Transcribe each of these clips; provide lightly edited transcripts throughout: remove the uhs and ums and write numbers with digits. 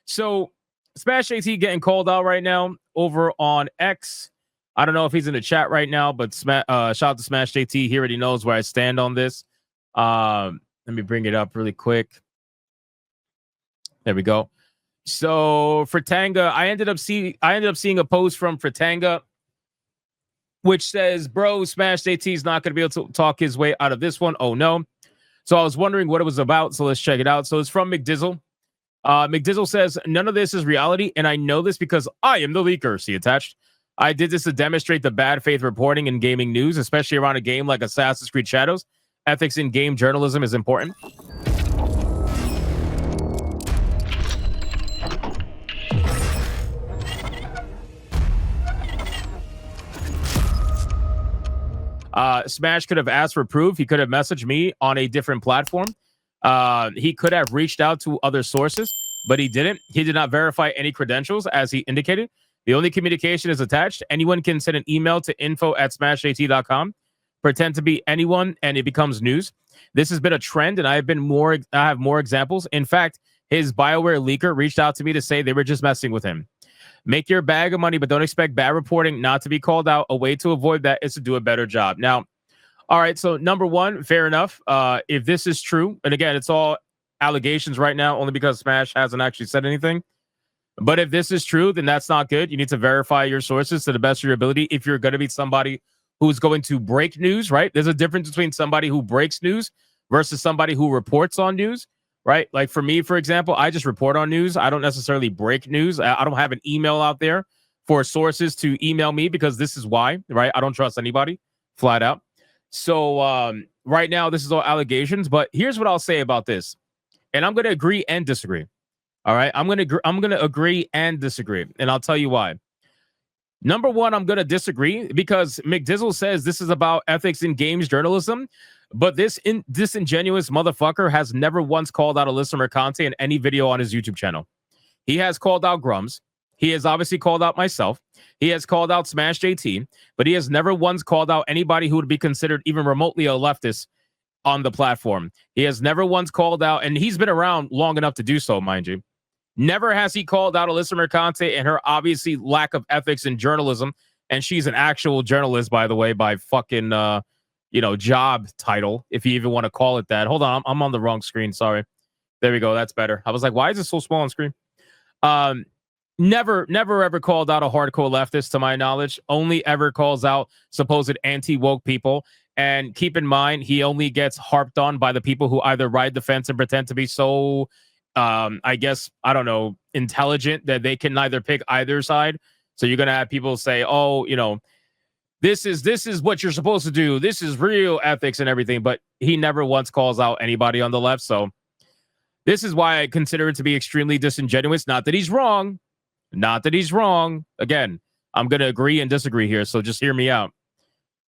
So SmashJT getting called out right now over on X. I don't know if he's in the chat right now, but shout out to SmashJT. He already knows where I stand on this. Let me bring it up really quick. There we go. So Fratanga, I ended up seeing a post from Fratanga which says, bro, SmashJT is not going to be able to talk his way out of this one. Oh, no. So I was wondering what it was about. So let's check it out. So it's from McDizzle. McDizzle says, none of this is reality. And I know this because I am the leaker. See attached. I did this to demonstrate the bad faith reporting in gaming news, especially around a game like Assassin's Creed Shadows. Ethics in game journalism is important. Smash could have asked for proof. He could have messaged me on a different platform. He could have reached out to other sources, but he didn't. He did not verify any credentials, as he indicated. The only communication is attached. Anyone can send an email to info@smashjt.com, pretend to be anyone, and it becomes news. This has been a trend, and I have more examples. In fact, his BioWare leaker reached out to me to say they were just messing with him. Make your bag of money, but don't expect bad reporting not to be called out. A way to avoid that is to do a better job. Now, all right, so number one, fair enough. If this is true, and again, it's all allegations right now, only because Smash hasn't actually said anything. But if this is true, then that's not good. You need to verify your sources to the best of your ability. If you're going to be somebody who's going to break news, right? There's a difference between somebody who breaks news versus somebody who reports on news. Right? Like for me, for example, I just report on news. I don't necessarily break news. I don't have an email out there for sources to email me because this is why, right? I don't trust anybody flat out. So right now, this is all allegations. But here's what I'll say about this. And I'm going to agree and disagree. All right. I'm going to agree and disagree. And I'll tell you why. Number one, I'm going to disagree because McDizzle says this is about ethics in games journalism. But this disingenuous motherfucker has never once called out Alyssa Mercante in any video on his YouTube channel. He has called out Grums. He has obviously called out myself. He has called out SmashJT, but he has never once called out anybody who would be considered even remotely a leftist on the platform. He has never once called out, and he's been around long enough to do so, mind you. Never has he called out Alyssa Mercante and her obviously lack of ethics in journalism. And she's an actual journalist, by the way, by fucking... job title, if you even want to call it that. Hold on, I'm on the wrong screen. Sorry. There we go. That's better. I was like, why is it so small on screen? Never ever called out a hardcore leftist, to my knowledge. Only ever calls out supposed anti-woke people. And keep in mind, he only gets harped on by the people who either ride the fence and pretend to be so, intelligent that they can neither pick either side. So you're going to have people say, oh, this is what you're supposed to do. This is real ethics and everything. But he never once calls out anybody on the left. So this is why I consider it to be extremely disingenuous. Not that he's wrong. Not that he's wrong. Again, I'm going to agree and disagree here. So just hear me out.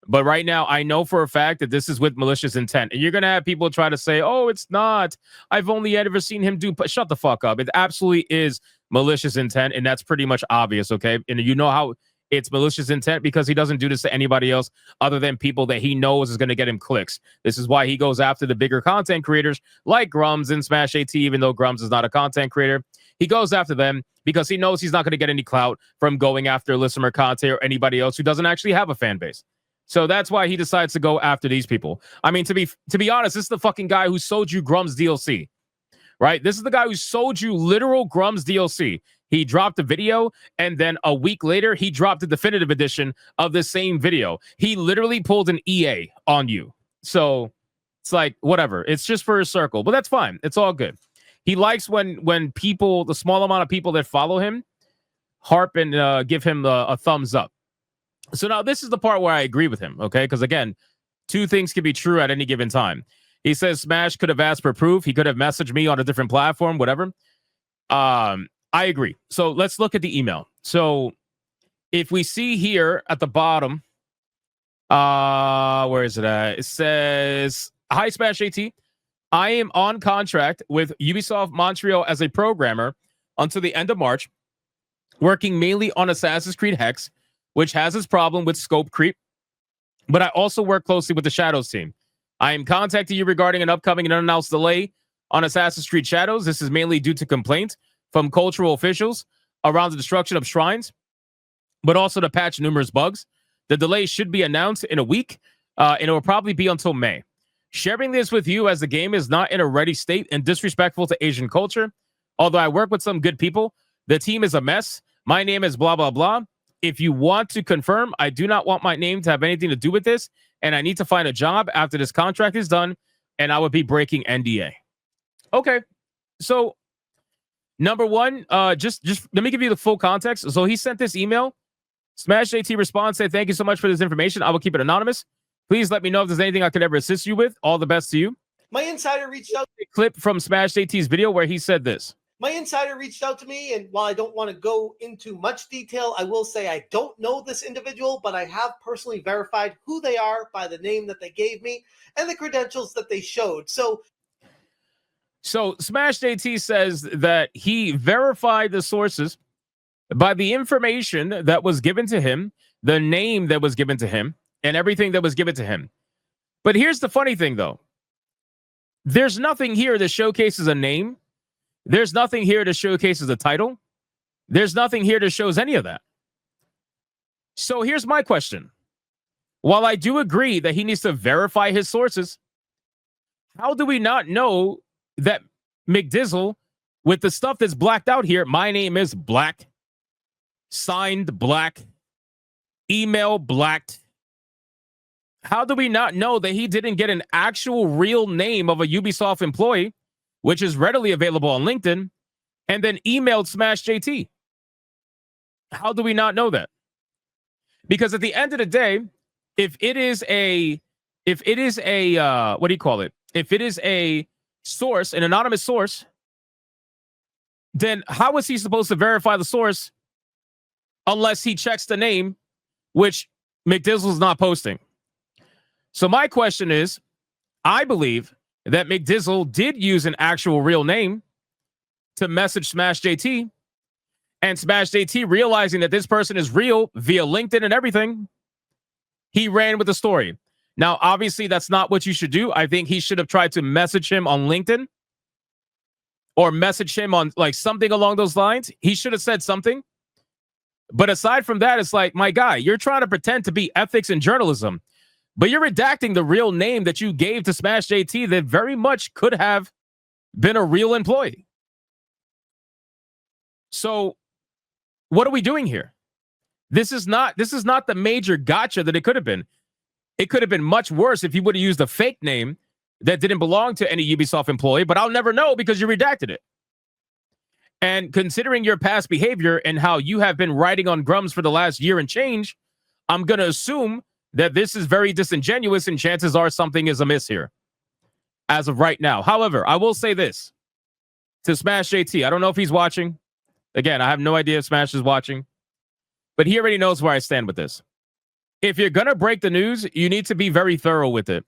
But right now, I know for a fact that this is with malicious intent. And you're going to have people try to say, oh, it's not. I've only ever seen him do... Shut the fuck up. It absolutely is malicious intent. And that's pretty much obvious, okay? And you know how... It's malicious intent because he doesn't do this to anybody else other than people that he knows is going to get him clicks. This is why he goes after the bigger content creators like Grums and SmashJT, even though Grums is not a content creator. He goes after them because he knows he's not going to get any clout from going after Alyssa Mercante or anybody else who doesn't actually have a fan base. So that's why he decides to go after these people. I mean, to be honest, this is the fucking guy who sold you Grums DLC, right? This is the guy who sold you literal Grums DLC. He dropped a video, and then a week later, he dropped the definitive edition of the same video. He literally pulled an EA on you. So it's like, whatever. It's just for a circle, but that's fine. It's all good. He likes when people, the small amount of people that follow him, harp and give him a thumbs up. So now this is the part where I agree with him, okay? Because again, two things can be true at any given time. He says Smash could have asked for proof. He could have messaged me on a different platform, whatever. I agree. So let's look at the email. So if we see here at the bottom, where is it at? It says, hi, SmashJT. I am on contract with Ubisoft Montreal as a programmer until the end of March, working mainly on Assassin's Creed Hex, which has its problem with scope creep. But I also work closely with the Shadows team. I am contacting you regarding an upcoming and unannounced delay on Assassin's Creed Shadows. This is mainly due to complaints from cultural officials around the destruction of shrines, but also to patch numerous bugs. The delay should be announced in a week, and it will probably be until May. Sharing this with you as the game is not in a ready state and disrespectful to Asian culture. Although I work with some good people, the team is a mess. My name is blah, blah, blah. If you want to confirm, I do not want my name to have anything to do with this, and I need to find a job after this contract is done, and I would be breaking NDA. Okay, so number one, just let me give you the full context. So he sent this email. SmashJT response said, "Thank you so much for this information. I will keep it anonymous. Please let me know if there's anything I could ever assist you with. All the best to you." My insider reached out. A clip from SmashJT's video where he said this. My insider reached out to me, and while I don't want to go into much detail, I will say I don't know this individual, but I have personally verified who they are by the name that they gave me and the credentials that they showed. So SmashJT says that he verified the sources by the information that was given to him, the name that was given to him, and everything that was given to him. But here's the funny thing, though. There's nothing here that showcases a name. There's nothing here that showcases a title. There's nothing here that shows any of that. So here's my question. While I do agree that he needs to verify his sources, how do we not know that McDizzle, with the stuff that's blacked out here, my name is black, signed black, email blacked. How do we not know that he didn't get an actual real name of a Ubisoft employee, which is readily available on LinkedIn, and then emailed SmashJT? How do we not know that? Because at the end of the day, if it is a what do you call it? If it is a source, an anonymous source, then how is he supposed to verify the source unless he checks the name, which McDizzle's not posting? So my question is, I believe that McDizzle did use an actual real name to message SmashJT, and SmashJT, realizing that this person is real via LinkedIn and everything, he ran with the story. Now, obviously, that's not what you should do. I think he should have tried to message him on LinkedIn or message him on like something along those lines. He should have said something. But aside from that, it's like, my guy, you're trying to pretend to be ethics and journalism, but you're redacting the real name that you gave to SmashJT that very much could have been a real employee. So what are we doing here? This is not the major gotcha that it could have been. It could have been much worse if you would have used a fake name that didn't belong to any Ubisoft employee, but I'll never know because you redacted it. And considering your past behavior and how you have been riding on Grums for the last year and change, I'm going to assume that this is very disingenuous and chances are something is amiss here as of right now. However, I will say this to SmashJT. I don't know if he's watching. Again, I have no idea if Smash is watching, but he already knows where I stand with this. If you're going to break the news, you need to be very thorough with it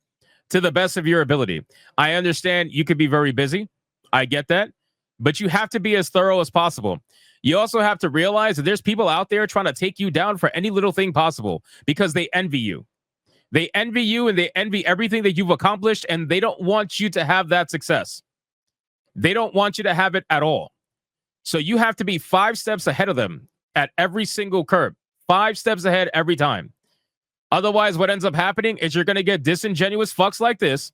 to the best of your ability. I understand you could be very busy. I get that. But you have to be as thorough as possible. You also have to realize that there's people out there trying to take you down for any little thing possible because they envy you. They envy you and they envy everything that you've accomplished, and they don't want you to have that success. They don't want you to have it at all. So you have to be 5 steps ahead of them at every single curb. 5 steps ahead every time. Otherwise, what ends up happening is you're going to get disingenuous fucks like this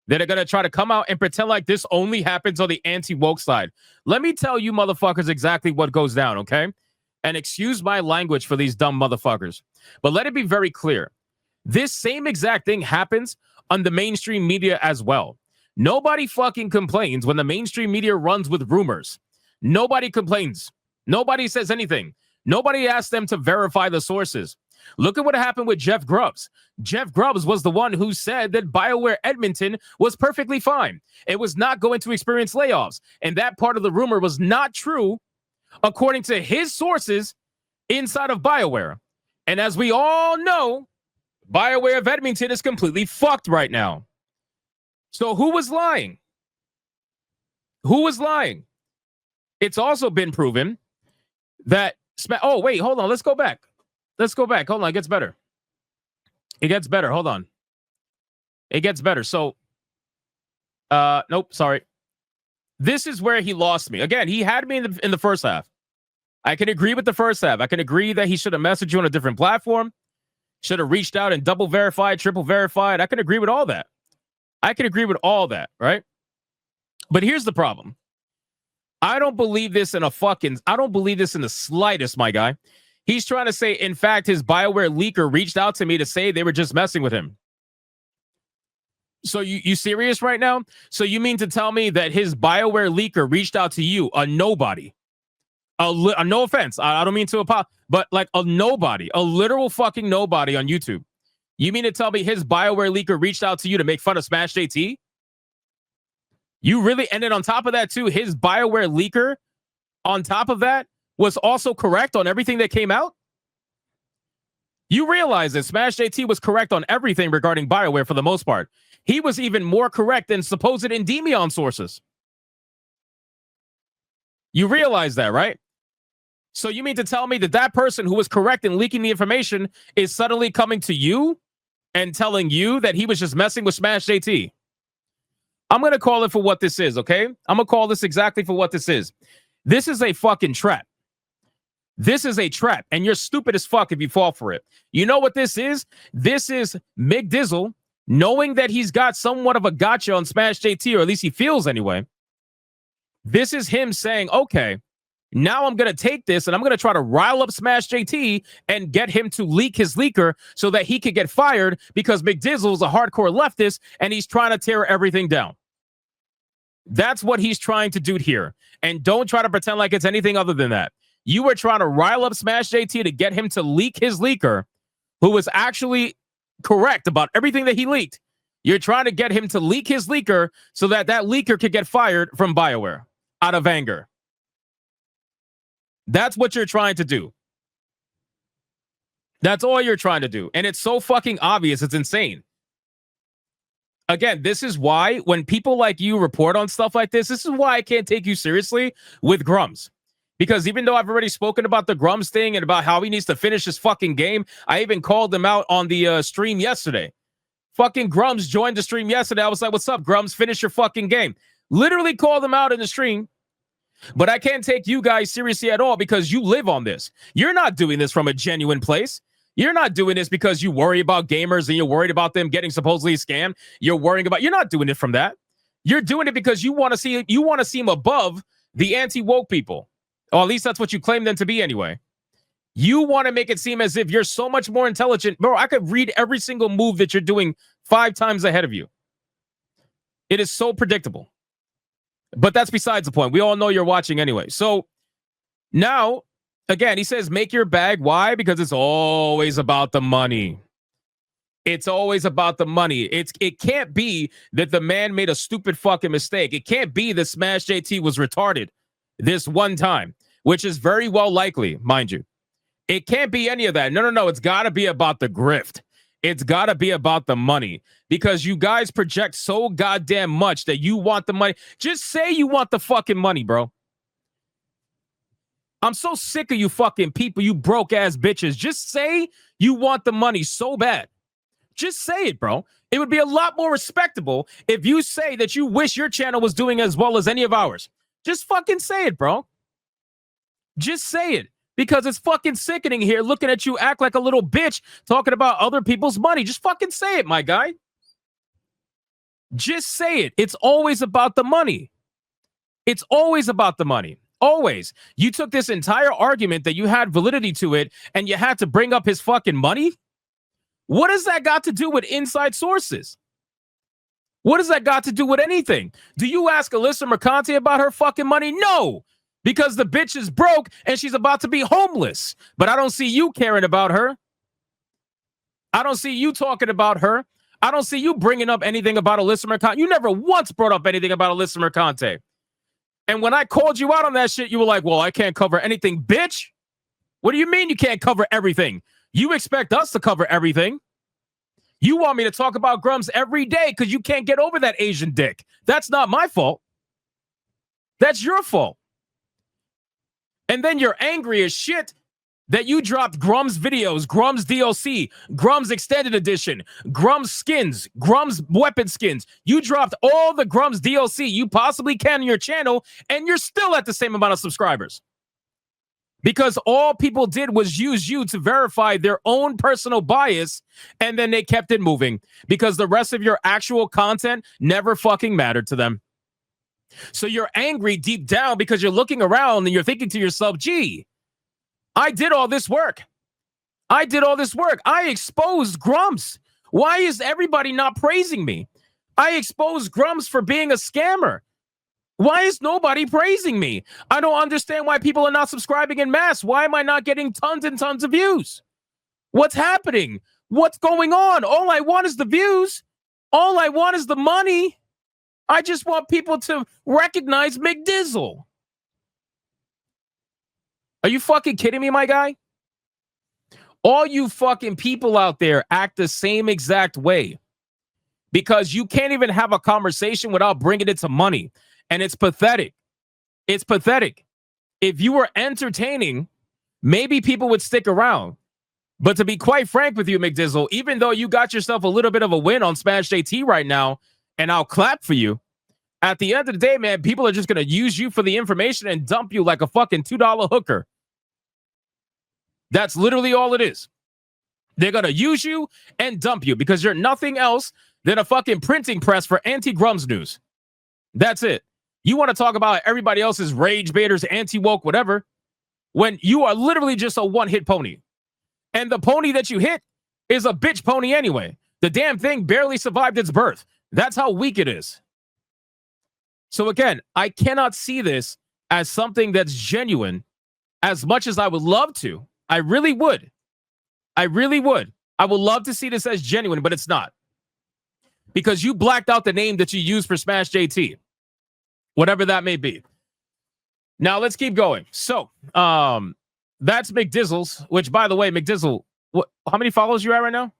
that are going to try to come out and pretend like this only happens on the anti-woke side. Let me tell you motherfuckers exactly what goes down, okay? And excuse my language for these dumb motherfuckers. But let it be very clear. This same exact thing happens on the mainstream media as well. Nobody fucking complains when the mainstream media runs with rumors. Nobody complains. Nobody says anything. Nobody asks them to verify the sources. Look at what happened with Jeff Grubbs. Jeff Grubbs was the one who said that BioWare Edmonton was perfectly fine. It was not going to experience layoffs. And that part of the rumor was not true, according to his sources inside of BioWare. And as we all know, BioWare of Edmonton is completely fucked right now. So who was lying? Who was lying? It's also been proven that... Oh, wait, hold on. Let's go back. Hold on. It gets better. Hold on. It gets better. So, nope, sorry. This is where he lost me. Again, he had me in the first half. I can agree with the first half. I can agree that he should have messaged you on a different platform, should have reached out and double verified, triple verified. I can agree with all that. I can agree with all that, right? But here's the problem. I don't believe this in the slightest, my guy. He's trying to say, in fact, his BioWare leaker reached out to me to say they were just messing with him. So you serious right now? So you mean to tell me that his BioWare leaker reached out to you, a nobody? No offense, I don't mean to apologize, but like a nobody, a literal fucking nobody on YouTube. You mean to tell me his BioWare leaker reached out to you to make fun of SmashJT? You really ended on top of that too. His BioWare leaker on top of that was also correct on everything that came out. You realize that SmashJT was correct on everything regarding BioWare for the most part. He was even more correct than supposed Endymion sources. You realize that, right? So you mean to tell me that that person who was correct in leaking the information is suddenly coming to you and telling you that he was just messing with SmashJT? I'm going to call it for what this is, okay? I'm going to call this exactly for what this is. This is a fucking trap. This is a trap, and you're stupid as fuck if you fall for it. You know what this is? This is Mick Dizzle knowing that he's got somewhat of a gotcha on SmashJT, or at least he feels anyway. This is him saying, okay, now I'm going to take this and I'm going to try to rile up SmashJT and get him to leak his leaker so that he could get fired because McDizzle is a hardcore leftist and he's trying to tear everything down. That's what he's trying to do here. And don't try to pretend like it's anything other than that. You were trying to rile up SmashJT to get him to leak his leaker, who was actually correct about everything that he leaked. You're trying to get him to leak his leaker so that that leaker could get fired from BioWare out of anger. That's what you're trying to do. That's all you're trying to do. And it's so fucking obvious. It's insane. Again, this is why when people like you report on stuff like this is why I can't take you seriously with Grums. Because even though I've already spoken about the Grums thing and about how he needs to finish his fucking game, I even called him out on the stream yesterday. Fucking Grums joined the stream yesterday. I was like, what's up, Grums? Finish your fucking game. Literally called him out in the stream. But I can't take you guys seriously at all because you live on this. You're not doing this from a genuine place. You're not doing this because you worry about gamers and you're worried about them getting supposedly scammed. You're not doing it from that. You're doing it because you want to seem above the anti-woke people. Or at least that's what you claim them to be anyway. You want to make it seem as if you're so much more intelligent. Bro, I could read every single move that you're doing 5 times ahead of you. It is so predictable. But that's besides the point. We all know you're watching anyway. So now, again, he says, make your bag. Why? Because it's always about the money. It's always about the money. It can't be that the man made a stupid fucking mistake. It can't be that SmashJT was retarded this one time, which is very well likely, mind you. It can't be any of that. No. It's got to be about the grift. It's got to be about the money because you guys project so goddamn much that you want the money. Just say you want the fucking money, bro. I'm so sick of you fucking people, you broke ass bitches. Just say you want the money so bad. Just say it, bro. It would be a lot more respectable if you say that you wish your channel was doing as well as any of ours. Just fucking say it, bro. Just say it. Because it's fucking sickening here looking at you act like a little bitch talking about other people's money. Just fucking say it, my guy. Just say it. It's always about the money. It's always about the money. Always. You took this entire argument that you had validity to it and you had to bring up his fucking money? What has that got to do with inside sources? What has that got to do with anything? Do you ask Alyssa Mercante about her fucking money? No. Because the bitch is broke and she's about to be homeless. But I don't see you caring about her. I don't see you talking about her. I don't see you bringing up anything about Alyssa Mercante. You never once brought up anything about Alyssa Mercante. And when I called you out on that shit, you were like, well, I can't cover anything, bitch. What do you mean you can't cover everything? You expect us to cover everything. You want me to talk about Grums every day because you can't get over that Asian dick. That's not my fault. That's your fault. And then you're angry as shit that you dropped Grum's videos, Grum's DLC, Grum's Extended Edition, Grum's skins, Grum's weapon skins. You dropped all the Grum's DLC you possibly can on your channel, and you're still at the same amount of subscribers. Because all people did was use you to verify their own personal bias, and then they kept it moving because the rest of your actual content never fucking mattered to them. So you're angry deep down because you're looking around and you're thinking to yourself, gee, I did all this work. I exposed Grumps. Why is everybody not praising me? I exposed Grumps for being a scammer. Why is nobody praising me? I don't understand why people are not subscribing en masse. Why am I not getting tons and tons of views? What's happening? What's going on? All I want is the views. All I want is the money. I just want people to recognize McDizzle. Are you fucking kidding me, my guy? All you fucking people out there act the same exact way because you can't even have a conversation without bringing it to money. And it's pathetic. It's pathetic. If you were entertaining, maybe people would stick around. But to be quite frank with you, McDizzle, even though you got yourself a little bit of a win on SmashJT right now, and I'll clap for you, at the end of the day, man, people are just going to use you for the information and dump you like a fucking $2 hooker. That's literally all it is. They're going to use you and dump you because you're nothing else than a fucking printing press for anti-Grums news. That's it. You want to talk about everybody else's rage baiters, anti-woke, whatever, when you are literally just a one-hit pony. And the pony that you hit is a bitch pony anyway. The damn thing barely survived its birth. That's how weak it is. So again, I cannot see this as something that's genuine as much as I would love to. I really would. I really would. I would love to see this as genuine, but it's not. Because you blacked out the name that you used for SmashJT. Whatever that may be. Now, let's keep going. So, that's McDizzle's, which, by the way, McDizzle, how many followers you at right now?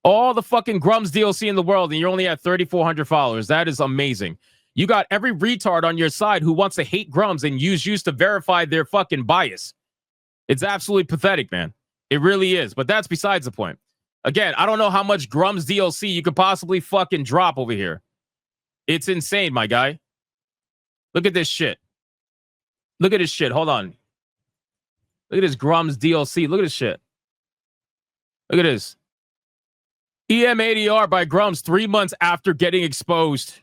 All the fucking Grums DLC in the world, and you're only at 3,400 followers. That is amazing. You got every retard on your side who wants to hate Grums and use you to verify their fucking bias. It's absolutely pathetic, man. It really is. But that's besides the point. Again, I don't know how much Grums DLC you could possibly fucking drop over here. It's insane, my guy. Look at this shit. Look at this shit. Hold on. Look at this Grums DLC. Look at this shit. Look at this. EM80R by Grums 3 months after getting exposed.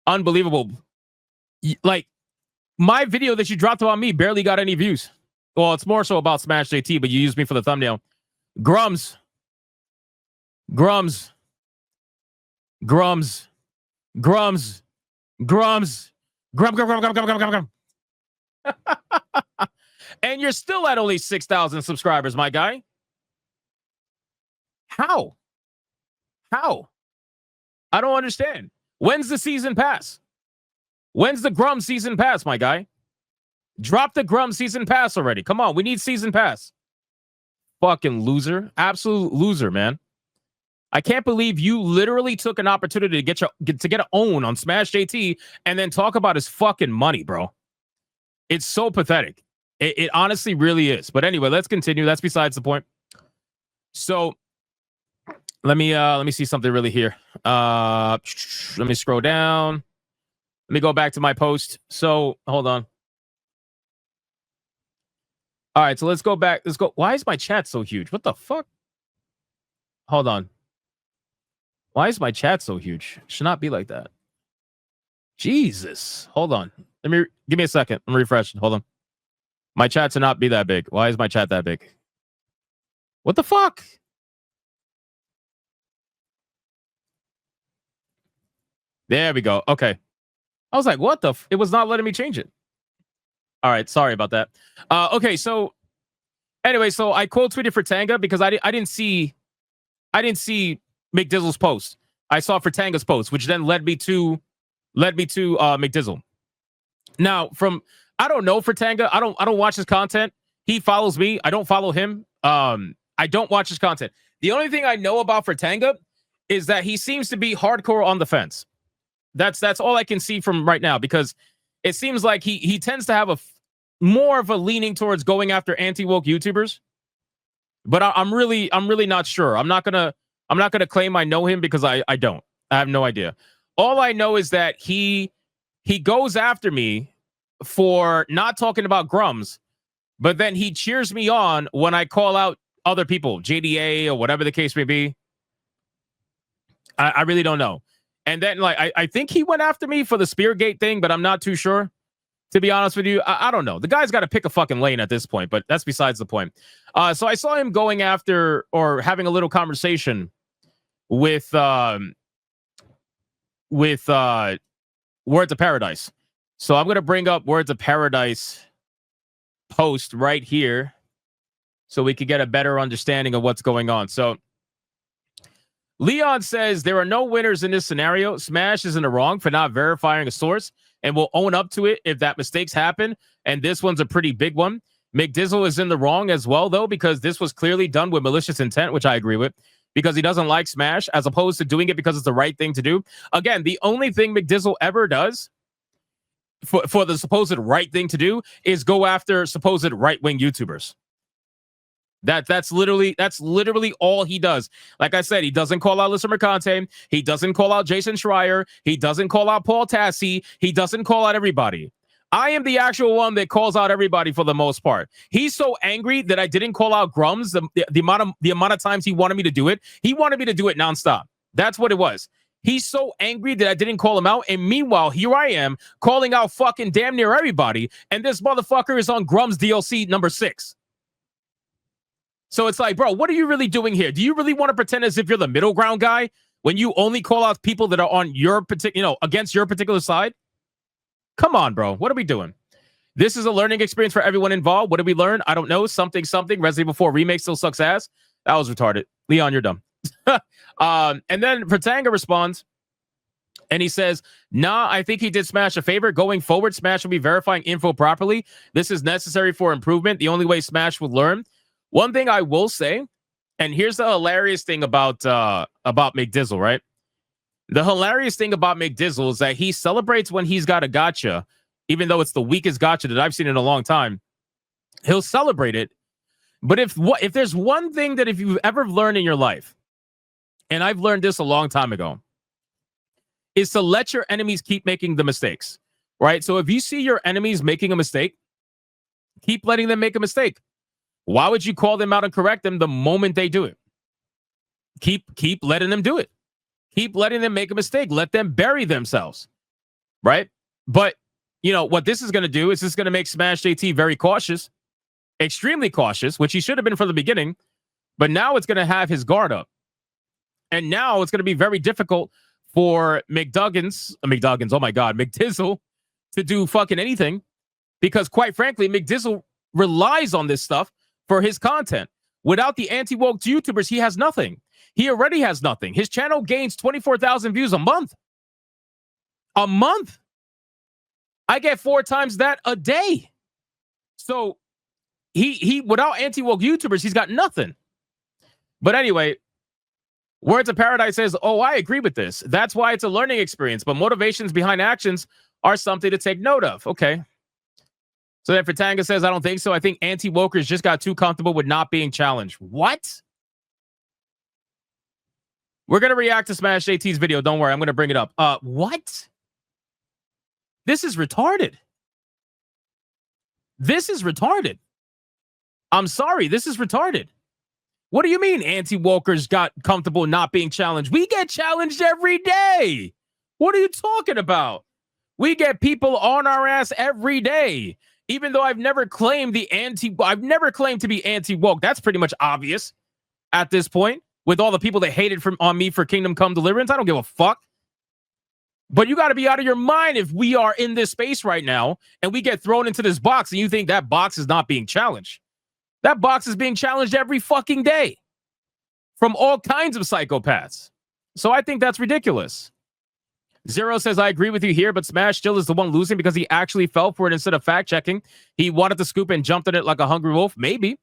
Unbelievable. Like, my video that you dropped on me barely got any views. Well, it's more so about SmashJT, but you used me for the thumbnail. Grums. Grums. Grums. Grums. Grums. Grum, grum, grum, grum, grum, grum, grum, grum. And you're still at only 6,000 subscribers, my guy. How? How? I don't understand. When's the season pass? When's the Grum season pass, my guy? Drop the Grum season pass already. Come on, we need season pass. Fucking loser. Absolute loser, man. I can't believe you literally took an opportunity to get an own on SmashJT and then talk about his fucking money, bro. It's so pathetic. It honestly really is. But anyway, let's continue. That's besides the point. So let me see something really here. Let me scroll down. Let me go back to my post. So hold on. All right, so let's go back. Let's go. Why is my chat so huge? What the fuck? Hold on. Why is my chat so huge? It should not be like that. Jesus. Hold on. Give me a second. I'm refreshing. Hold on. My chat should not be that big. Why is my chat that big? What the fuck? There we go. Okay. I was like, what the it was not letting me change it. All right, sorry about that. Okay, so anyway, so I quote tweeted for Tanga because I didn't see McDizzle's post. I saw for Tanga's post, which then led me to McDizzle. Now, I don't know for Tanga. I don't watch his content. He follows me. I don't follow him. I don't watch his content. The only thing I know about for Tanga is that he seems to be hardcore on the fence. That's all I can see from right now because it seems like he tends to have more of a leaning towards going after anti-woke YouTubers. But I'm really not sure. I'm not gonna claim I know him because I don't. I have no idea. All I know is that he goes after me for not talking about Grums, but then he cheers me on when I call out other people, JDA or whatever the case may be. I really don't know. And then like I think he went after me for the Speargate thing, but I'm not too sure. To be honest with you, I don't know. The guy's got to pick a fucking lane at this point, but that's besides the point. So I saw him going after or having a little conversation with Words of Paradise. So I'm going to bring up Words of Paradise post right here so we could get a better understanding of what's going on. So Leon says there are no winners in this scenario. Smash is in the wrong for not verifying a source and will own up to it if that mistakes happen. And this one's a pretty big one. McDizzle is in the wrong as well, though, because this was clearly done with malicious intent, which I agree with, because he doesn't like Smash, as opposed to doing it because it's the right thing to do. Again, the only thing McDizzle ever does for the supposed right thing to do is go after supposed right-wing YouTubers. That's literally all he does. Like I said, he doesn't call out Lisa Mercante. He doesn't call out Jason Schreier. He doesn't call out Paul Tassi. He doesn't call out everybody. I am the actual one that calls out everybody for the most part. He's so angry that I didn't call out Grums the amount of times he wanted me to do it. He wanted me to do it nonstop. That's what it was. He's so angry that I didn't call him out. And meanwhile, here I am calling out fucking damn near everybody. And this motherfucker is on Grums DLC number 6. So it's like, bro, what are you really doing here? Do you really want to pretend as if you're the middle ground guy when you only call out people that are on your particular, against your particular side? Come on, bro. What are we doing? This is a learning experience for everyone involved. What did we learn? I don't know. Something. Resident Evil 4 Remake still sucks ass. That was retarded. Leon, you're dumb. And then Pratanga responds, and he says, nah, I think he did Smash a favor. Going forward, Smash will be verifying info properly. This is necessary for improvement. The only way Smash will learn. One thing I will say, and here's the hilarious thing about McDizzle, right? The hilarious thing about McDizzle is that he celebrates when he's got a gotcha, even though it's the weakest gotcha that I've seen in a long time. He'll celebrate it. But if there's one thing that if you've ever learned in your life, and I've learned this a long time ago, is to let your enemies keep making the mistakes, right? So if you see your enemies making a mistake, keep letting them make a mistake. Why would you call them out and correct them the moment they do it? Keep letting them do it. Keep letting them make a mistake. Let them bury themselves, right? But, what this is going to do is this is going to make SmashJT very cautious, extremely cautious, which he should have been from the beginning. But now it's going to have his guard up. And now it's going to be very difficult for McDizzle to do fucking anything. Because quite frankly, McDizzle relies on this stuff for his content. Without the anti-woke YouTubers, he has nothing. He already has nothing. His channel gains 24,000 views a month. A month. I get 4 times that a day. So he without anti-woke YouTubers, he's got nothing. But anyway, Words of Paradise says, oh, I agree with this. That's why it's a learning experience. But motivations behind actions are something to take note of. Okay. So then Fratanga says, I don't think so. I think anti-wokers just got too comfortable with not being challenged. What? We're going to react to SmashJT's video. Don't worry. I'm going to bring it up. What? This is retarded. This is retarded. I'm sorry. This is retarded. What do you mean anti-wokers got comfortable not being challenged? We get challenged every day. What are you talking about? We get people on our ass every day. Even though I've never claimed to be anti-woke. That's pretty much obvious at this point with all the people that hated on me for Kingdom Come Deliverance. I don't give a fuck. But you got to be out of your mind if we are in this space right now and we get thrown into this box and you think that box is not being challenged. That box is being challenged every fucking day from all kinds of psychopaths. So I think that's ridiculous. Zero says, I agree with you here, but Smash still is the one losing because he actually fell for it instead of fact-checking. He wanted to scoop and jumped on it like a hungry wolf. Maybe.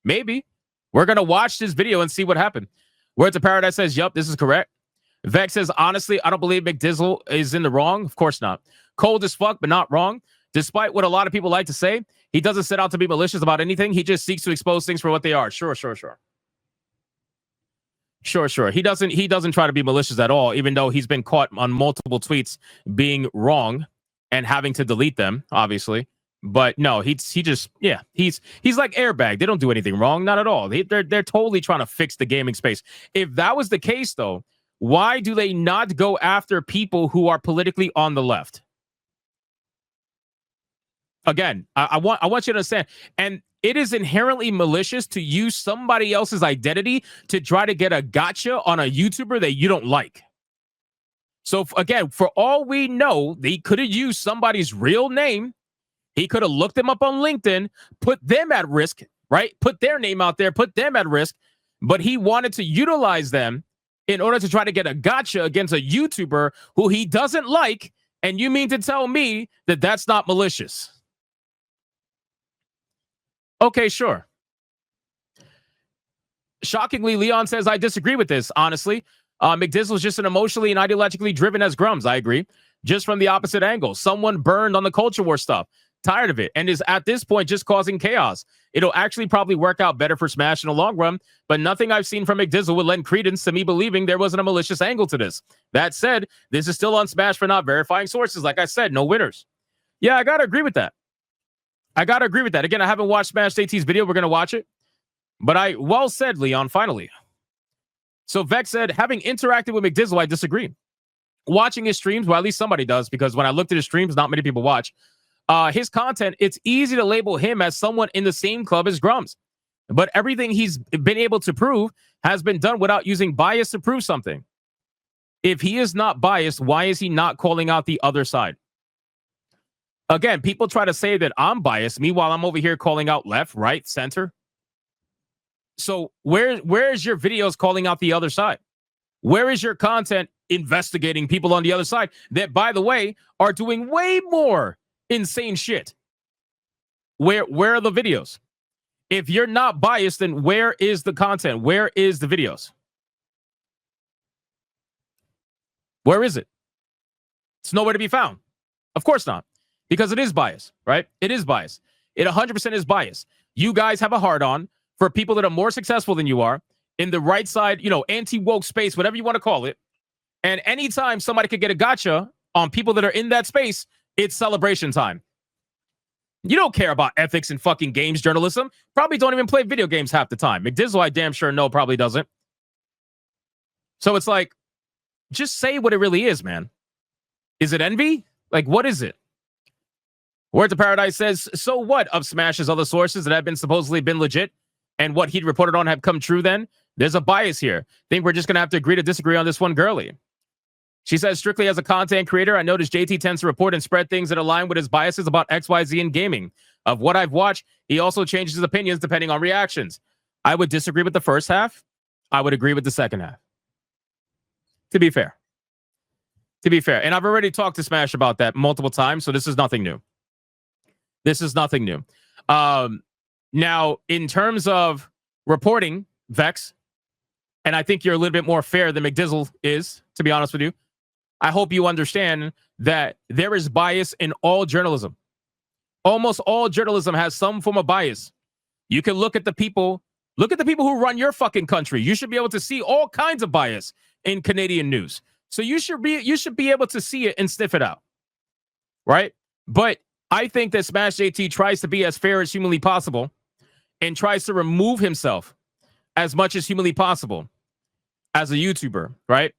We're going to watch this video and see what happened. Words of Paradise says, yup, this is correct. Vex says, honestly, I don't believe McDizzle is in the wrong. Of course not. Cold as fuck, but not wrong. Despite what a lot of people like to say, he doesn't set out to be malicious about anything. He just seeks to expose things for what they are. Sure. He doesn't try to be malicious at all, even though he's been caught on multiple tweets being wrong and having to delete them, obviously. But no, he's like Airbag. They don't do anything wrong, not at all. They're totally trying to fix the gaming space. If that was the case, though, why do they not go after people who are politically on the left? Again, I want you to understand, and it is inherently malicious to use somebody else's identity to try to get a gotcha on a YouTuber that you don't like. So again, for all we know, they could have used somebody's real name. He could have looked them up on LinkedIn, put them at risk, right? Put their name out there, put them at risk. But he wanted to utilize them in order to try to get a gotcha against a YouTuber who he doesn't like. And you mean to tell me that that's not malicious? Okay, sure. Shockingly, Leon says, I disagree with this, honestly. McDizzle is just an emotionally and ideologically driven as Grums. I agree. Just from the opposite angle. Someone burned on the culture war stuff. Tired of it. And is at this point just causing chaos. It'll actually probably work out better for Smash in the long run. But nothing I've seen from McDizzle would lend credence to me believing there wasn't a malicious angle to this. That said, this is still on Smash for not verifying sources. Like I said, no winners. Yeah, I got to agree with that. Again, I haven't watched SmashJT's video. We're going to watch it. But well said, Leon, finally. So Vex said, having interacted with McDizzle, I disagree. Watching his streams, well, at least somebody does, because when I looked at his streams, not many people watch. His content, it's easy to label him as someone in the same club as Grums. But everything he's been able to prove has been done without using bias to prove something. If he is not biased, why is he not calling out the other side? Again, people try to say that I'm biased. Meanwhile, I'm over here calling out left, right, center. So where's your videos calling out the other side? Where is your content investigating people on the other side that, by the way, are doing way more insane shit? Where are the videos? If you're not biased, then where is the content? Where is the videos? Where is it? It's nowhere to be found. Of course not. Because it is bias, right? It is bias. It 100% is bias. You guys have a hard-on for people that are more successful than you are in the right side, anti-woke space, whatever you want to call it. And anytime somebody could get a gotcha on people that are in that space, it's celebration time. You don't care about ethics and fucking games journalism. Probably don't even play video games half the time. McDizzle, I damn sure know, probably doesn't. So it's like, just say what it really is, man. Is it envy? Like, what is it? Word to Paradise says, so what of Smash's other sources that have been supposedly been legit and what he'd reported on have come true then? There's a bias here. Think we're just going to have to agree to disagree on this one, girly. She says, strictly as a content creator, I noticed JT tends to report and spread things that align with his biases about XYZ in gaming. Of what I've watched, he also changes his opinions depending on reactions. I would disagree with the first half. I would agree with the second half. To be fair. And I've already talked to Smash about that multiple times, so this is nothing new. Now, in terms of reporting, Vex, and I think you're a little bit more fair than McDizzle is, to be honest with you. I hope you understand that there is bias in all journalism. Almost all journalism has some form of bias. You can look at the people who run your fucking country. You should be able to see all kinds of bias in Canadian news. So you should be able to see it and sniff it out. Right? But I think that SmashJT tries to be as fair as humanly possible and tries to remove himself as much as humanly possible as a YouTuber, right?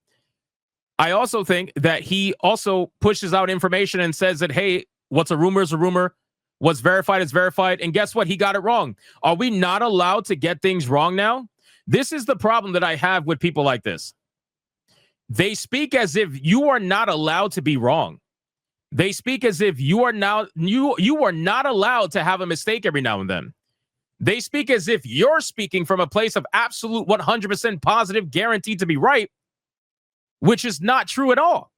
I also think that he also pushes out information and says that, hey, what's a rumor is a rumor. What's verified is verified. And guess what? He got it wrong. Are we not allowed to get things wrong now? This is the problem that I have with people like this. They speak as if you are not allowed to be wrong. They speak as if you are not allowed to have a mistake every now and then. They speak as if you're speaking from a place of absolute 100% positive, guaranteed to be right, which is not true at all.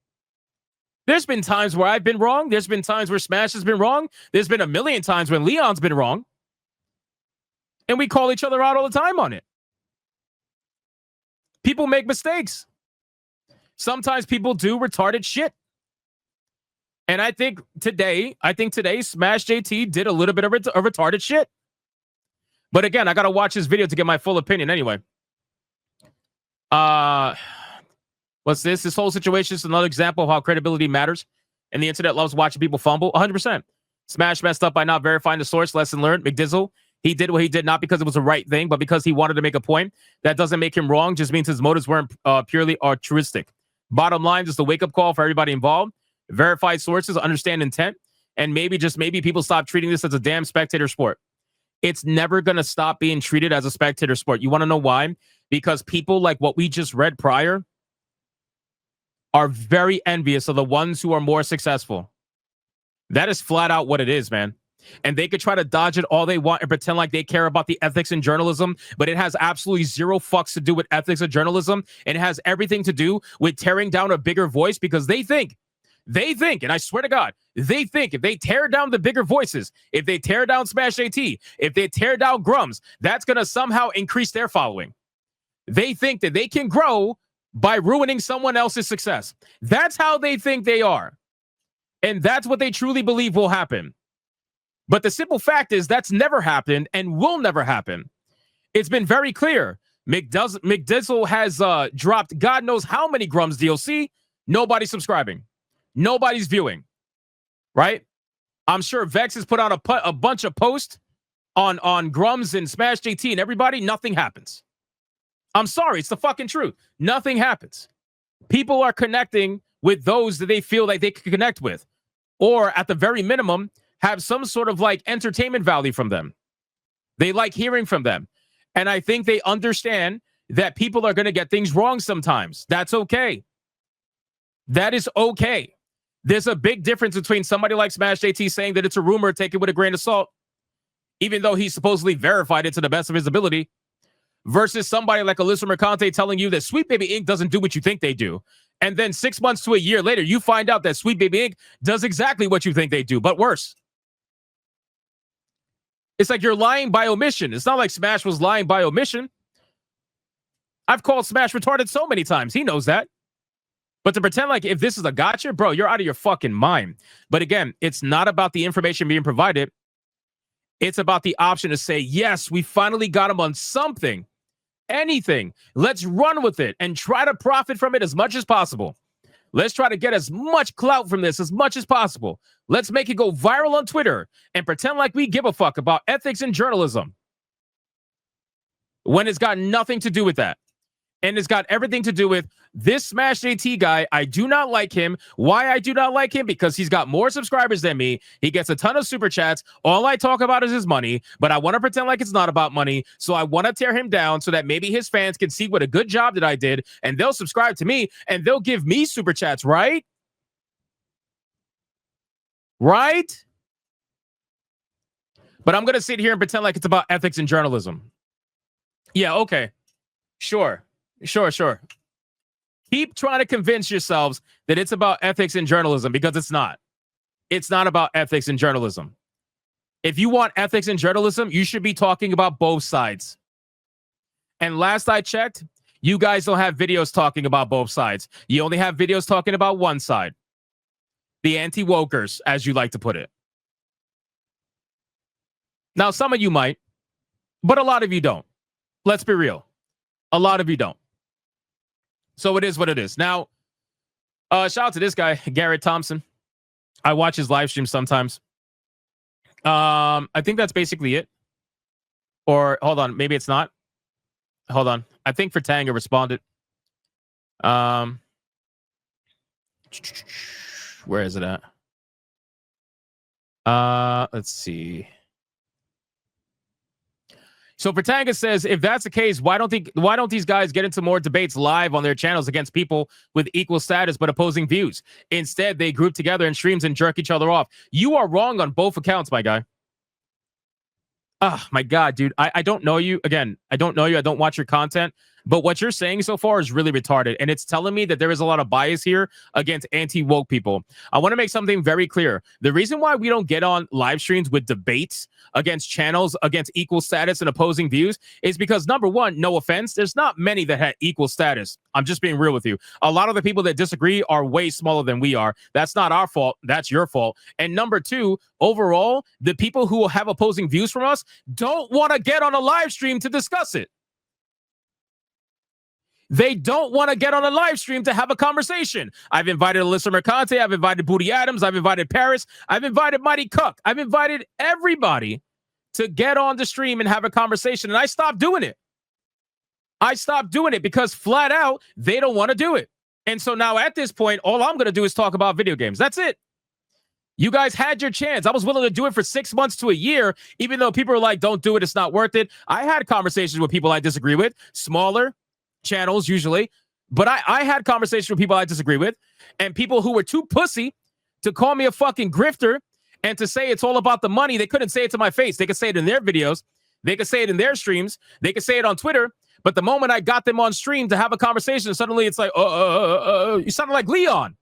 There's been times where I've been wrong. There's been times where Smash has been wrong. There's been a million times when Leon's been wrong. And we call each other out all the time on it. People make mistakes. Sometimes people do retarded shit. And I think today, SmashJT did a little bit of retarded shit. But again, I gotta watch this video to get my full opinion anyway. What's this? This whole situation is another example of how credibility matters. And the internet loves watching people fumble. 100%. Smash messed up by not verifying the source. Lesson learned. McDizzle, he did what he did not because it was the right thing, but because he wanted to make a point. That doesn't make him wrong. Just means his motives weren't purely altruistic. Bottom line, just a wake-up call for everybody involved. Verified sources, understand intent, and maybe, just maybe, people stop treating this as a damn spectator sport. It's never going to stop being treated as a spectator sport. You want to know why? Because people like what we just read prior are very envious of the ones who are more successful. That is flat out what it is, man. And they could try to dodge it all they want and pretend like they care about the ethics in journalism, but it has absolutely zero fucks to do with ethics of journalism. And it has everything to do with tearing down a bigger voice, because they think, and I swear to God, they think if they tear down the bigger voices, if they tear down SmashJT, if they tear down Grums, that's going to somehow increase their following. They think that they can grow by ruining someone else's success. That's how they think they are. And that's what they truly believe will happen. But the simple fact is that's never happened and will never happen. It's been very clear. McDizzle has dropped God knows how many Grums DLC. Nobody's subscribing. Nobody's viewing. Right? I'm sure Vex has put on a bunch of posts on Grums and SmashJT and everybody. Nothing happens. I'm sorry. It's the fucking truth. Nothing happens. People are connecting with those that they feel like they can connect with. Or at the very minimum, have some sort of like entertainment value from them. They like hearing from them. And I think they understand that people are going to get things wrong sometimes. That's okay. That is okay. There's a big difference between somebody like SmashJT saying that it's a rumor, take it with a grain of salt, even though he supposedly verified it to the best of his ability, versus somebody like Alyssa Mercante telling you that Sweet Baby Inc. doesn't do what you think they do. And then 6 months to a year later, you find out that Sweet Baby Inc. does exactly what you think they do, but worse. It's like you're lying by omission. It's not like Smash was lying by omission. I've called Smash retarded so many times. He knows that. But to pretend like if this is a gotcha, bro, you're out of your fucking mind. But again, it's not about the information being provided. It's about the option to say, yes, we finally got him on something. Anything. Let's run with it and try to profit from it as much as possible. Let's try to get as much clout from this as much as possible. Let's make it go viral on Twitter and pretend like we give a fuck about ethics in journalism, when it's got nothing to do with that. And it's got everything to do with this SmashJT guy. I do not like him. Why I do not like him? Because he's got more subscribers than me. He gets a ton of super chats. All I talk about is his money, but I want to pretend like it's not about money. So I want to tear him down so that maybe his fans can see what a good job that I did, and they'll subscribe to me and they'll give me super chats, right? Right? But I'm going to sit here and pretend like it's about ethics in journalism. Yeah, okay. Sure. Keep trying to convince yourselves that it's about ethics in journalism, because it's not. It's not about ethics in journalism. If you want ethics in journalism, you should be talking about both sides. And last I checked, you guys don't have videos talking about both sides. You only have videos talking about one side. The anti-wokers, as you like to put it. Now, some of you might, but a lot of you don't. Let's be real. A lot of you don't. So it is what it is. Now, shout out to this guy, Garrett Thompson. I watch his live stream sometimes. I think that's basically it. Or hold on, maybe it's not. Hold on. I think Fertanga responded. Where is it at? Let's see. So Fertanga says, if that's the case, why don't these guys get into more debates live on their channels against people with equal status but opposing views? Instead, they group together in streams and jerk each other off. You are wrong on both accounts, my guy. Oh, my God, dude. I don't know you. Again, I don't know you. I don't watch your content. But what you're saying so far is really retarded. And it's telling me that there is a lot of bias here against anti-woke people. I want to make something very clear. The reason why we don't get on live streams with debates against channels, against equal status and opposing views is because, number one, no offense, there's not many that had equal status. I'm just being real with you. A lot of the people that disagree are way smaller than we are. That's not our fault. That's your fault. And number two, overall, the people who have opposing views from us don't want to get on a live stream to discuss it. They don't want to get on a live stream to have a conversation. I've invited Alyssa Mercante. I've invited Booty Adams. I've invited Paris. I've invited Mighty Cook. I've invited everybody to get on the stream and have a conversation. And I stopped doing it. I stopped doing it because flat out, they don't want to do it. And so now at this point, all I'm going to do is talk about video games. That's it. You guys had your chance. I was willing to do it for 6 months to a year, even though people are like, don't do it. It's not worth it. I had conversations with people I disagree with, smaller channels usually, but I had conversations with people I disagree with and people who were too pussy to call me a fucking grifter and to say it's all about the money. They couldn't say it to my face. They could say it in their videos. They could say it in their streams. They could say it on Twitter. But the moment I got them on stream to have a conversation, suddenly it's like, you sound like Leon.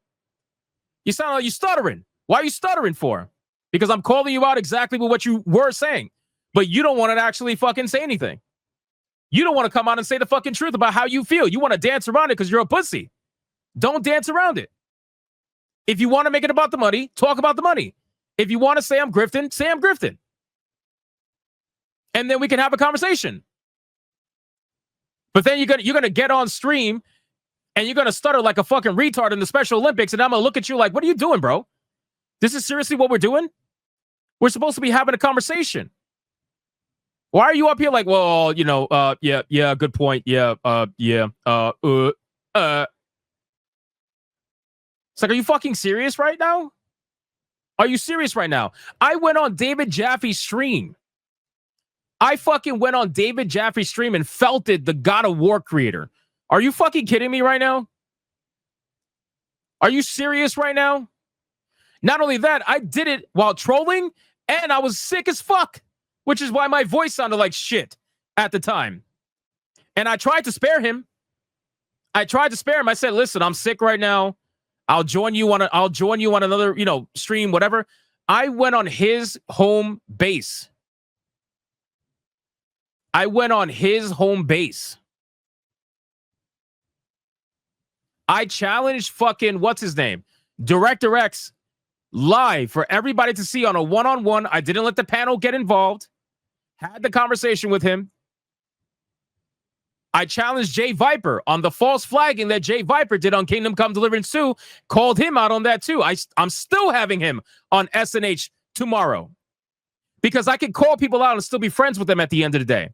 You sound like you stuttering. Why are you stuttering for? Because I'm calling you out exactly with what you were saying, but you don't want to actually fucking say anything. You don't want to come out and say the fucking truth about how you feel. You want to dance around it because you're a pussy. Don't dance around it. If you want to make it about the money, talk about the money. If you want to say I'm grifting, say I'm grifting. And then we can have a conversation. But then you're gonna get on stream and you're gonna stutter like a fucking retard in the Special Olympics, and I'm gonna look at you like, what are you doing, bro? This is seriously what we're doing? We're supposed to be having a conversation. Why are you up here like, well, you know, yeah, good point. Yeah, It's like, are you fucking serious right now? Are you serious right now? I went on David Jaffe's stream. I fucking went on David Jaffe's stream and felt it, the God of War creator. Are you fucking kidding me right now? Are you serious right now? Not only that, I did it while trolling and I was sick as fuck, which is why my voice sounded like shit at the time. And I tried to spare him. I said, listen, I'm sick right now. I'll join you on another, stream, whatever. I went on his home base. I challenged fucking, what's his name? Director X live for everybody to see on a one-on-one. I didn't let the panel get involved. Had the conversation with him. I challenged Jay Viper on the false flagging that Jay Viper did on Kingdom Come Deliverance 2. Called him out on that too. I'm still having him on SNH tomorrow. Because I can call people out and still be friends with them at the end of the day.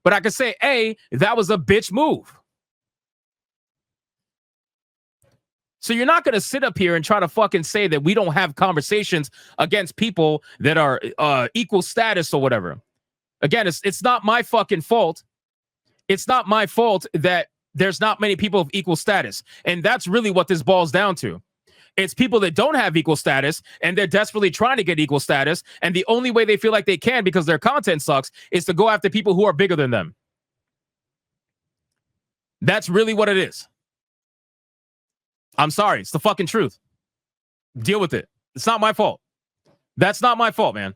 But I could say, hey, that was a bitch move. So you're not going to sit up here and try to fucking say that we don't have conversations against people that are equal status or whatever. Again, it's not my fucking fault. It's not my fault that there's not many people of equal status. And that's really what this boils down to. It's people that don't have equal status and they're desperately trying to get equal status. And the only way they feel like they can because their content sucks is to go after people who are bigger than them. That's really what it is. I'm sorry. It's the fucking truth. Deal with it. It's not my fault. That's not my fault, man.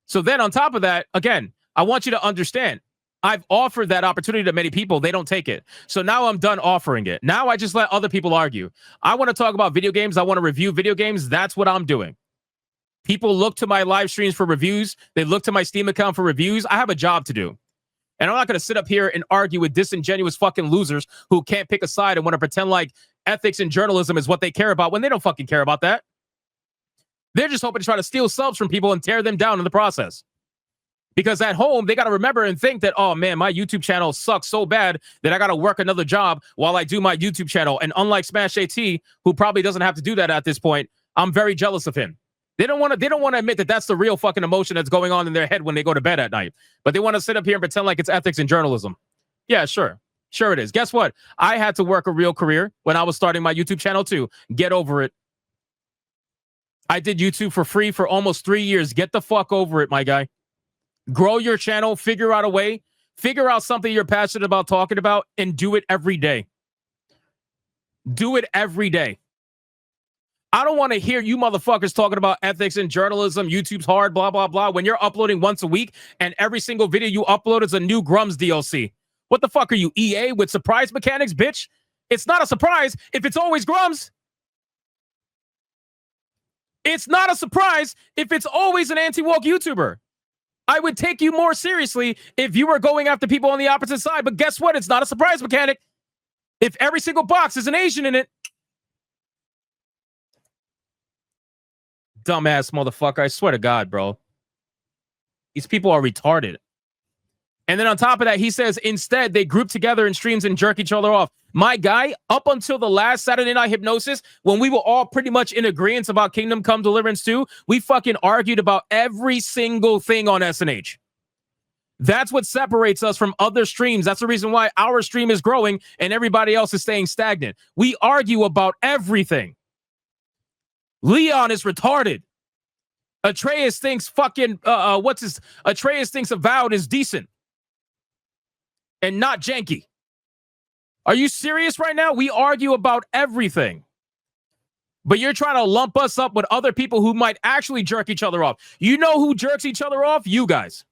So then on top of that, again, I want you to understand, I've offered that opportunity to many people. They don't take it. So now I'm done offering it. Now I just let other people argue. I want to talk about video games. I want to review video games. That's what I'm doing. People look to my live streams for reviews. They look to my Steam account for reviews. I have a job to do. And I'm not going to sit up here and argue with disingenuous fucking losers who can't pick a side and want to pretend like ethics and journalism is what they care about when they don't fucking care about that. They're just hoping to try to steal subs from people and tear them down in the process. Because at home, they got to remember and think that, oh, man, my YouTube channel sucks so bad that I got to work another job while I do my YouTube channel. And unlike SmashJT, who probably doesn't have to do that at this point, I'm very jealous of him. They don't want to admit that that's the real fucking emotion that's going on in their head when they go to bed at night. But they want to sit up here and pretend like it's ethics and journalism. Yeah, sure. Sure it is. Guess what? I had to work a real career when I was starting my YouTube channel too. Get over it. I did YouTube for free for almost 3 years. Get the fuck over it, my guy. Grow your channel. Figure out a way Figure out something you're passionate about talking about and do it every day. Do it every day. I don't want to hear you motherfuckers talking about ethics and journalism. YouTube's hard, blah, blah, blah. When you're uploading once a week and every single video you upload is a new Grums DLC. What the fuck are you, EA, with surprise mechanics, bitch? It's not a surprise if it's always Grums. It's not a surprise if it's always an anti-woke YouTuber. I would take you more seriously if you were going after people on the opposite side. But guess what? It's not a surprise mechanic. If every single box is an Asian in it. Dumbass motherfucker. I swear to God, bro. These people are retarded. And then on top of that, he says, instead, they group together in streams and jerk each other off. My guy, up until the last Saturday Night Hypnosis, when we were all pretty much in agreement about Kingdom Come Deliverance 2, we fucking argued about every single thing on SNH. That's what separates us from other streams. That's the reason why our stream is growing and everybody else is staying stagnant. We argue about everything. Leon is retarded. Atreus thinks fucking, Atreus thinks Avowed is decent and not janky. Are you serious right now? We argue about everything. But you're trying to lump us up with other people who might actually jerk each other off. You know who jerks each other off? You guys.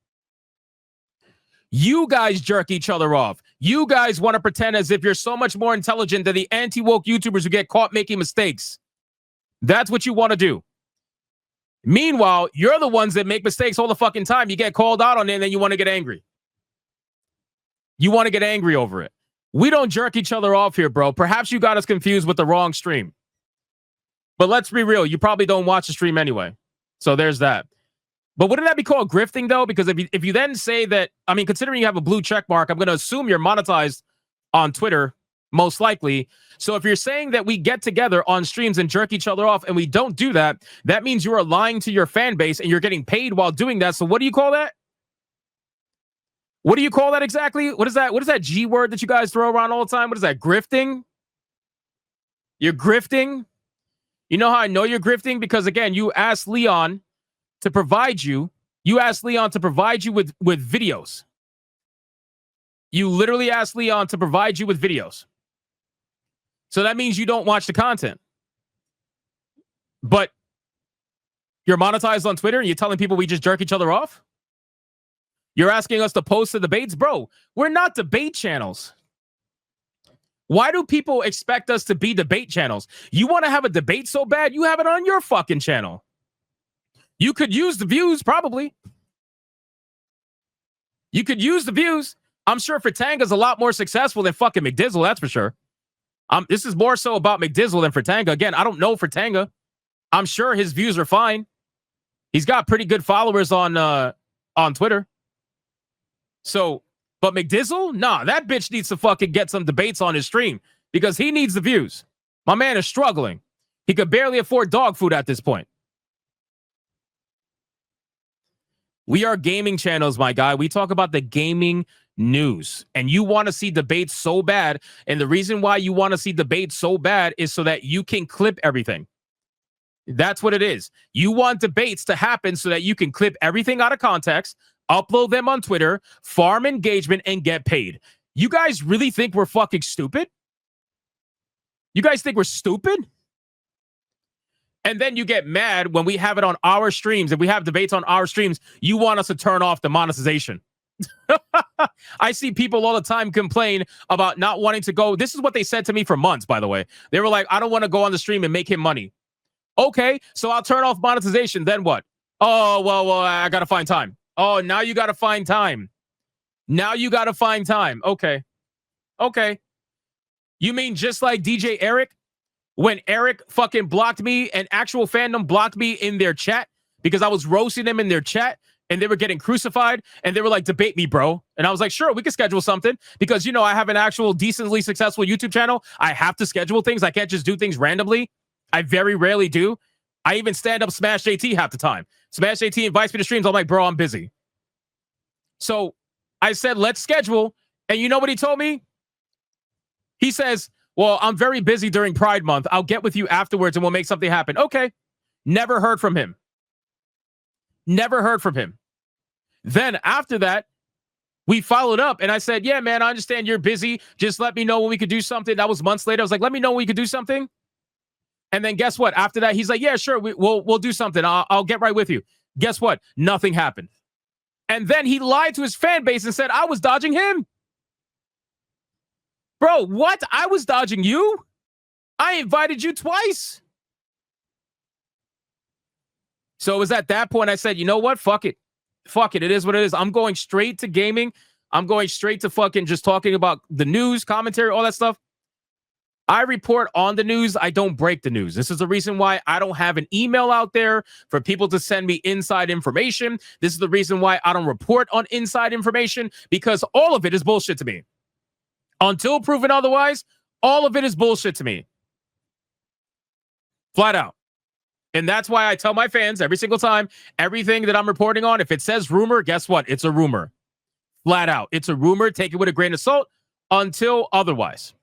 You guys jerk each other off. You guys want to pretend as if you're so much more intelligent than the anti-woke YouTubers who get caught making mistakes. That's what you want to do. Meanwhile, you're the ones that make mistakes all the fucking time. You get called out on it and then you want to get angry. You want to get angry over it. We don't jerk each other off here, bro. Perhaps you got us confused with the wrong stream. But let's be real. You probably don't watch the stream anyway. So there's that. But wouldn't that be called grifting, though? Because if you then say that, I mean, considering you have a blue check mark, I'm going to assume you're monetized on Twitter, most likely. So if you're saying that we get together on streams and jerk each other off and we don't do that, that means you are lying to your fan base and you're getting paid while doing that. So what do you call that? What do you call that exactly? What is that? What is that G word that you guys throw around all the time? What is that? Grifting? You're grifting? You know how I know you're grifting? Because again, you asked Leon to provide you. You asked Leon to provide you with videos. You literally asked Leon to provide you with videos. So that means you don't watch the content. But you're monetized on Twitter and you're telling people we just jerk each other off? You're asking us to post the debates? Bro, we're not debate channels. Why do people expect us to be debate channels? You want to have a debate so bad, you have it on your fucking channel. You could use the views, probably. You could use the views. I'm sure Fertanga's a lot more successful than fucking McDizzle, that's for sure. This is more so about McDizzle than Fertanga. Again, I don't know Fertanga. I'm sure his views are fine. He's got pretty good followers on Twitter. So, but McDizzle? Nah, that bitch needs to fucking get some debates on his stream because he needs the views. My man is struggling. He could barely afford dog food at this point. We are gaming channels, my guy. We talk about the gaming news. And you want to see debates so bad. And the reason why you want to see debates so bad is so that you can clip everything. That's what it is. You want debates to happen so that you can clip everything out of context, upload them on Twitter, farm engagement, and get paid. You guys really think we're fucking stupid? You guys think we're stupid? And then you get mad when we have it on our streams. If we have debates on our streams, you want us to turn off the monetization. I see people all the time complain about not wanting to go. This is what they said to me for months, by the way. They were like, I don't want to go on the stream and make him money. Okay, so I'll turn off monetization. Then what? Oh, well, I got to find time. Oh, now you got to find time. Now you got to find time. Okay. Okay. You mean just like DJ Eric? When Eric fucking blocked me and actual fandom blocked me in their chat because I was roasting them in their chat and they were getting crucified and they were like, debate me, bro. And I was like, sure, we can schedule something because, you know, I have an actual decently successful YouTube channel. I have to schedule things. I can't just do things randomly. I very rarely do. I even stand up SmashJT half the time. SmashJT invites me to streams. I'm like, bro, I'm busy. So I said, let's schedule. And you know what he told me? He says, well, I'm very busy during Pride Month. I'll get with you afterwards and we'll make something happen. Okay. Never heard from him. Never heard from him. Then after that, We followed up, and I said, yeah, man, I understand you're busy. Just let me know when we could do something. That was months later. I was like, let me know when we could do something. And then guess what? After that, he's like, yeah, sure, we'll do something. I'll get right with you. Guess what? Nothing happened. And then he lied to his fan base and said I was dodging him. Bro, what? I was dodging you? I invited you twice. So it was at that point I said, you know what? Fuck it. Fuck it. It is what it is. I'm going straight to gaming. I'm going straight to fucking just talking about the news, commentary, all that stuff. I report on the news. I don't break the news. This is the reason why I don't have an email out there for people to send me inside information. This is the reason why I don't report on inside information, because all of it is bullshit to me. Until proven otherwise, all of it is bullshit to me. Flat out. And that's why I tell my fans every single time, everything that I'm reporting on, if it says rumor, guess what? It's a rumor. Flat out. It's a rumor. Take it with a grain of salt until otherwise.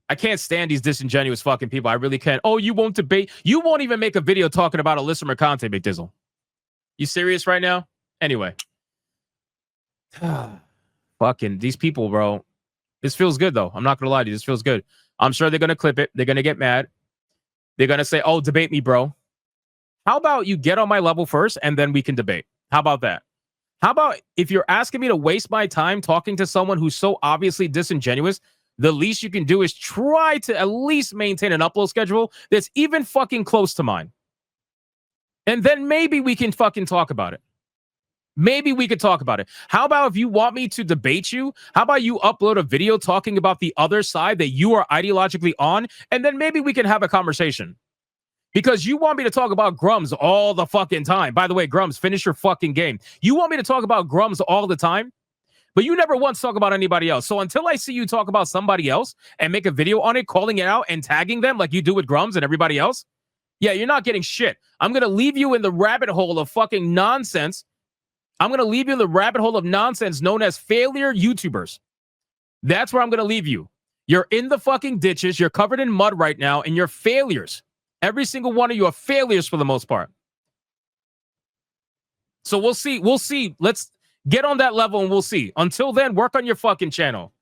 I can't stand these disingenuous fucking people. I really can't. Oh, you won't debate. You won't even make a video talking about Alyssa Mercante, McDizzle. You serious right now? Anyway. Fucking these people, bro. This feels good, though. I'm not going to lie to you. This feels good. I'm sure they're going to clip it. They're going to get mad. They're going to say, oh, debate me, bro. How about you get on my level first, and then we can debate? How about that? How about if you're asking me to waste my time talking to someone who's so obviously disingenuous, the least you can do is try to at least maintain an upload schedule that's even fucking close to mine. And then maybe we can fucking talk about it. Maybe we could talk about it. How about if you want me to debate you, how about you upload a video talking about the other side that you are ideologically on, and then maybe we can have a conversation. Because you want me to talk about Grums all the fucking time. By the way, Grums, finish your fucking game. You want me to talk about Grums all the time? But you never once talk about anybody else. So until I see you talk about somebody else and make a video on it, calling it out and tagging them like you do with Grums and everybody else, yeah, you're not getting shit. I'm going to leave you in the rabbit hole of fucking nonsense. I'm going to leave you in the rabbit hole of nonsense known as failure YouTubers. That's where I'm going to leave you. You're in the fucking ditches. You're covered in mud right now, and you're failures. Every single one of you are failures for the most part. So we'll see. We'll see. Let's get on that level and we'll see. Until then, work on your fucking channel.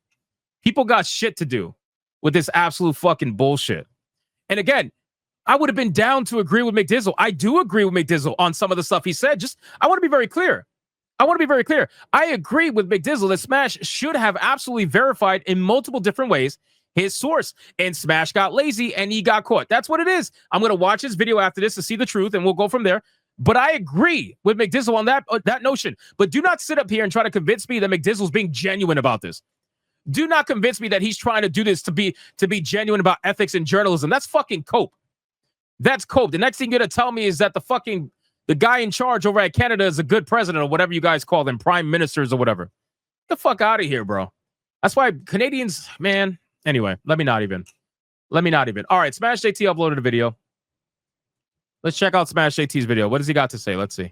People got shit to do with this absolute fucking bullshit. And again, I would have been down to agree with McDizzle. I do agree with McDizzle on some of the stuff he said. Just, I want to be very clear. I agree with McDizzle that Smash should have absolutely verified in multiple different ways his source. And Smash got lazy and he got caught. That's what it is. I'm going to watch his video after this to see the truth and we'll go from there. But I agree with McDizzle on that notion. But do not sit up here and try to convince me that McDizzle's being genuine about this. Do not convince me that he's trying to do this to be genuine about ethics and journalism. That's fucking cope. That's cope. The next thing you're going to tell me is that the guy in charge over at Canada is a good president or whatever you guys call them, prime ministers or whatever. Get the fuck out of here, bro. That's why Canadians, man. Anyway, let me not even. All right, SmashJT uploaded a video. Let's check out SmashJT's video. What does he got to say? Let's see.